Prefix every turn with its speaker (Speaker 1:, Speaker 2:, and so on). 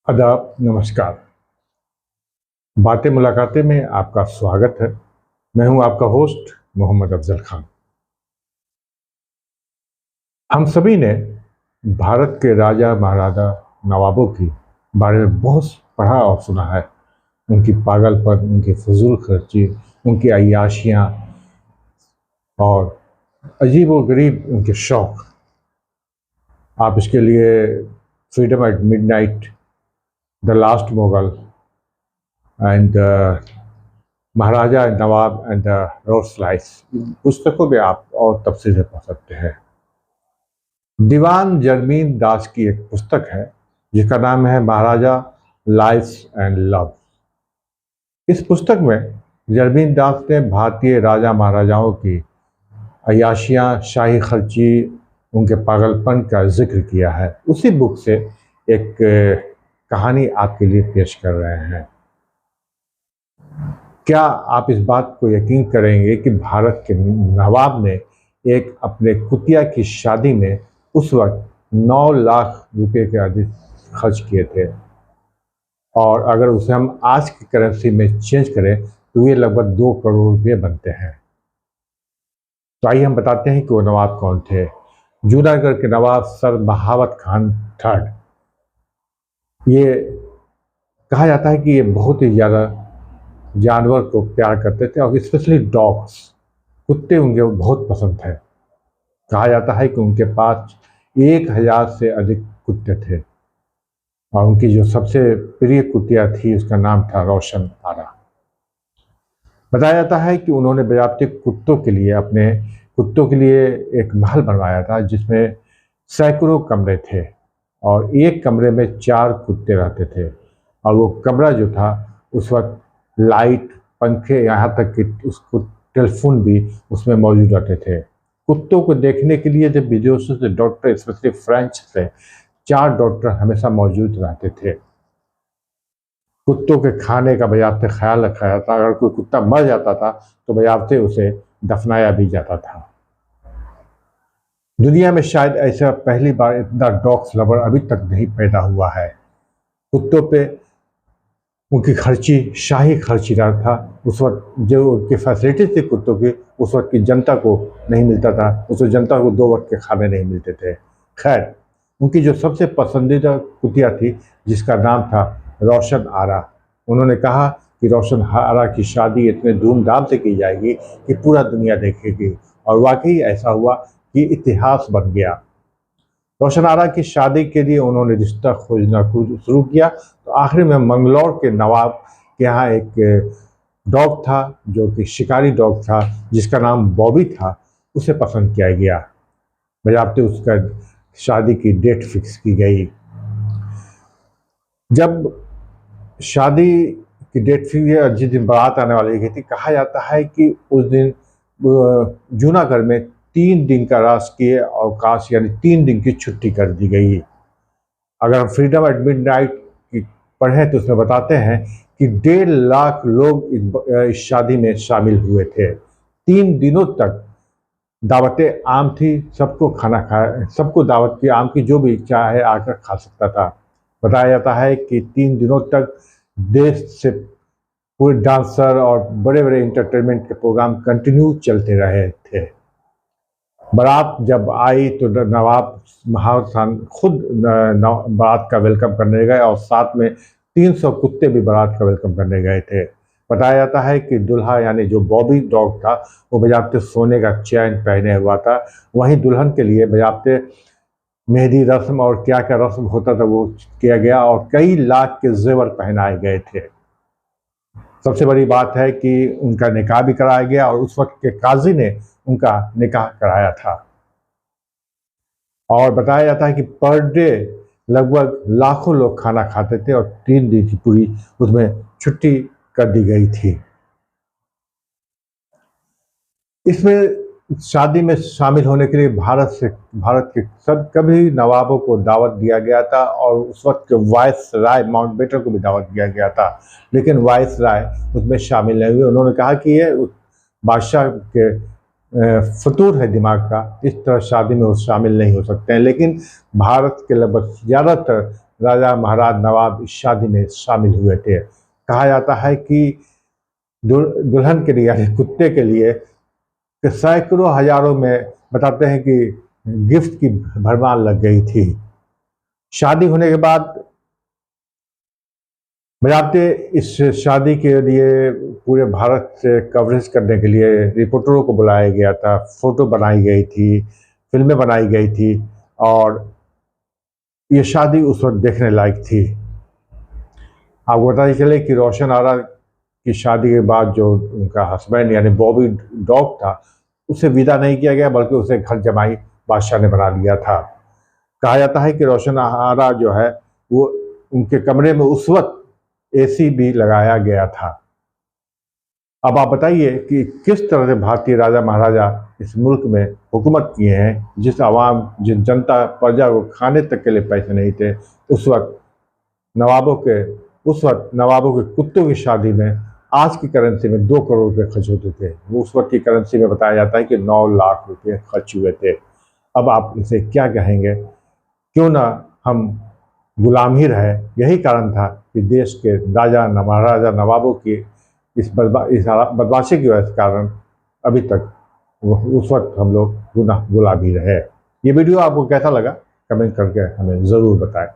Speaker 1: आदाब, नमस्कार। बातें मुलाकातें में आपका स्वागत है। मैं हूं आपका होस्ट मोहम्मद अफजल खान। हम सभी ने भारत के राजा महाराजा नवाबों की बारे में बहुत पढ़ा और सुना है। उनकी पागलपन, उनकी फजूल खर्ची, उनकी अय्याशियाँ और अजीब व गरीब उनके शौक़। आप इसके लिए Freedom at Midnight, the Last Mughal and Maharaja and Nawab and the Rolls Royce, इन पुस्तकों में आप और तफसीलें पढ़ सकते हैं। दीवान जरमीन दास की एक पुस्तक है जिसका नाम है महाराजा लाइफ एंड लव। इस पुस्तक में जरमीन दास ने भारतीय राजा महाराजाओं की अय्याशियाँ, शाही खर्ची, उनके पागलपन का जिक्र किया है। उसी बुक से एक कहानी आपके लिए पेश कर रहे हैं। क्या आप इस बात को यकीन करेंगे कि भारत के नवाब ने एक अपने कुतिया की शादी में उस वक्त 9 लाख रुपए के अधिक खर्च किए थे, और अगर उसे हम आज की करेंसी में चेंज करें तो ये लगभग 2 करोड़ रुपये बनते हैं। तो आइए हम बताते हैं कि वो नवाब कौन थे। जूनागढ़ के नवाब सर बहावत खान थर्ड। ये कहा जाता है कि ये बहुत ही ज़्यादा जानवर को प्यार करते थे और स्पेशली डॉग्स, कुत्ते उनके बहुत पसंद थे। कहा जाता है कि उनके पास 1000 से अधिक कुत्ते थे और उनकी जो सबसे प्रिय कुतिया थी उसका नाम था रोशन आरा। बताया जाता है कि उन्होंने बजाते कुत्तों के लिए अपने कुत्तों के लिए एक महल बनवाया था जिसमें सैकड़ों कमरे थे और एक कमरे में 4 कुत्ते रहते थे। और वो कमरा जो था उस वक्त लाइट, पंखे, यहाँ तक कि उसको टेलीफोन भी उसमें मौजूद रहते थे। कुत्तों को देखने के लिए जब विदेशों से डॉक्टर, स्पेशली फ्रेंच से 4 डॉक्टर हमेशा मौजूद रहते थे। कुत्तों के खाने का बजाते ख्याल रखा जाता। अगर कोई कुत्ता मर जाता था तो बजाते उसे दफनाया भी जाता था। दुनिया में शायद ऐसा पहली बार इतना डॉग्स लवर अभी तक नहीं पैदा हुआ है। कुत्तों पे उनकी खर्ची शाही खर्ची रहा था। उस वक्त जो उनकी फैसिलिटीज थी कुत्तों की, उस वक्त की जनता को नहीं मिलता था। उस वक्त जनता को 2 वक्त के खाने नहीं मिलते थे। खैर, उनकी जो सबसे पसंदीदा कुतिया थी जिसका नाम था रोशन आरा, उन्होंने कहा कि रोशन आरा की शादी इतने धूमधाम से की जाएगी कि पूरा दुनिया देखेगी। और वाकई ऐसा हुआ कि इतिहास बन गया। रोशन आरा की शादी के लिए उन्होंने रिश्ता खोजना शुरू किया तो आखिर में मंगलौर के नवाब के यहाँ एक डॉग था जो कि शिकारी डॉग था जिसका नाम बॉबी था, उसे पसंद किया गया। बजाते उसका शादी की डेट फिक्स की गई। जब शादी की डेट फिक्स, जिस दिन बारात आने वाली थी, कहा जाता है कि उस दिन जूनागढ़ में 3 दिन का राजकीय अवकाश यानी 3 दिन की छुट्टी कर दी गई। अगर हम फ्रीडम एट मिडनाइट की पढ़ें तो उसमें बताते हैं कि 1.5 लाख लोग इस शादी में शामिल हुए थे। 3 दिनों तक दावतें आम थी, सबको खाना खाया, सबको दावत की आम की जो भी इच्छा है आकर खा सकता था। बताया जाता है कि 3 दिनों तक देश से पूरे डांसर और बड़े बड़े इंटरटेनमेंट के प्रोग्राम कंटिन्यू चलते रहे थे। बारात जब आई तो नवाब बहावत खान खुद बारात का वेलकम करने गए और साथ में 300 कुत्ते भी बारात का वेलकम करने गए थे। बताया जाता है कि दूल्हा यानी जो बॉबी डॉग था वो बजाते सोने का चैन पहने हुआ था। वहीं दुल्हन के लिए बजाते मेहंदी रस्म और क्या क्या रस्म होता था वो किया गया और कई लाख के जेवर पहनाए गए थे। सबसे बड़ी बात है कि उनका निकाह भी कराया गया और उस वक्त के काजी ने उनका निकाह कराया था। और बताया जाता है कि पर डे लगभग लाखों लोग खाना खाते थे और 3 दिन की पूरी उसमें छुट्टी कर दी गई थी। इसमें शादी में शामिल होने के लिए भारत के सभी नवाबों को दावत दिया गया था और उस वक्त के वाइस राय माउंटबेटन को भी दावत दिया गया था, लेकिन वाइस राय उसमें शामिल नहीं हुए। उन्होंने कहा कि ये बादशाह के फतूर है दिमाग का, इस तरह शादी में वो शामिल नहीं हो सकते हैं। लेकिन भारत के लगभग ज़्यादातर राजा महाराज नवाब इस शादी में शामिल हुए थे। कहा जाता है कि दुल्हन के लिए यानी कुत्ते के लिए कि सैकड़ों हजारों में बताते हैं कि गिफ्ट की भरमार लग गई थी। शादी होने के बाद बजाते इस शादी के लिए पूरे भारत से कवरेज करने के लिए रिपोर्टरों को बुलाया गया था, फोटो बनाई गई थी, फिल्में बनाई गई थी और ये शादी उस वक्त देखने लायक थी। आपको पता ही चले कि रोशन आरा की शादी के बाद जो उनका हस्बैंड यानी बॉबी डॉग था, उसे विदा नहीं किया गया बल्कि उसे घर जमाई बादशाह ने बना लिया था। कहा जाता है कि रोशन आरा जो है वो उनके कमरे में उस वक्त एसी भी लगाया गया था। अब आप बताइए कि किस तरह से भारतीय राजा महाराजा इस मुल्क में हुकूमत किए हैं, जिस जनता प्रजा को खाने तक के लिए पैसे नहीं थे। उस वक्त नवाबों के कुत्तों की शादी में आज की करेंसी में 2 करोड़ रुपए खर्च होते थे। वो उस वक्त की करेंसी में बताया जाता है कि 9 लाख रुपए खर्च हुए थे। अब आप इसे क्या कहेंगे? क्यों ना हम गुलाम ही रहे। यही कारण था कि देश के राजा महाराजा नवाबों की इस बदमाशी की वजह के कारण अभी तक उस वक्त हम लोग गुलाम ही रहे। ये वीडियो आपको कैसा लगा कमेंट करके हमें ज़रूर बताएं।